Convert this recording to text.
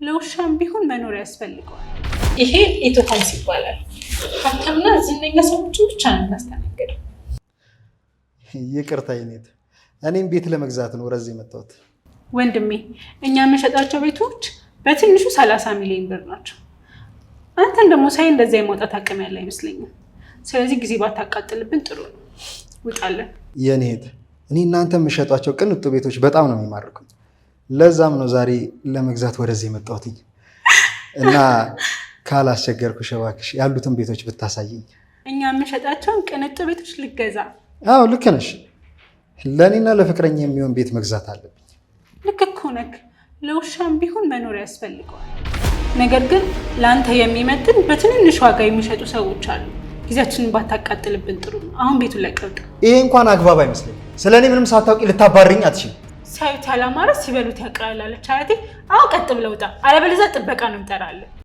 ለውሻም ቢሆን መኖር ያስፈልገዋል። ይሄ ኢትዮ ሆምስ ይባላል። ሀብታምና ዝነኛ ሰዎችን ብቻ ነው የሚያስተናግደው። ይቅርታ ይኔት፣ እኔም ቤት ለመግዛት ነው ወደዚህ የመጣሁት። ወንድሜ እኛ የምንሸጣቸው ቤቶች በትንሹ 30 ሚሊዮን ብር ናቸው። አንተን ደግሞ ሳይ እንደዛ የማውጣት አቅም ያለ አይመስለኝም። ስለዚህ ጊዜ ባታቃጥልብን ጥሩ ነው። ውጣለን። የኔት እኔ እናንተ የምሸጧቸው ቅንጡ ቤቶች በጣም ነው የሚማርኩኝ። ለዛም ነው ዛሬ ለመግዛት ወደዚህ የመጣሁት እና ካላስቸገርኩሽ እባክሽ ያሉትን ቤቶች ብታሳይኝ። እኛ የምንሸጣቸውን ቅንጡ ቤቶች ልገዛ? አዎ ልክ ነሽ። ለእኔና ለፍቅረኛ የሚሆን ቤት መግዛት አለብኝ። ልክ እኮ ነህ። ለውሻም ቢሆን መኖር ያስፈልገዋል። ነገር ግን ለአንተ የሚመጥን በትንንሽ ዋጋ የሚሸጡ ሰዎች አሉ። ጊዜያችንን ባታቃጥልብን ጥሩ ነው። አሁን ቤቱን ለቀውጥ። ይሄ እንኳን አግባብ አይመስለኝም። ስለ እኔ ምንም ሳታውቂ ልታባርኝ አትችልም። ሳዩት ያላማረ ሲበሉት ያቅራል አለች አያቴ። አሁን ቀጥ ብለህ ውጣ፣ አለበለዚያ ጥበቃ ነው እንጠራለን።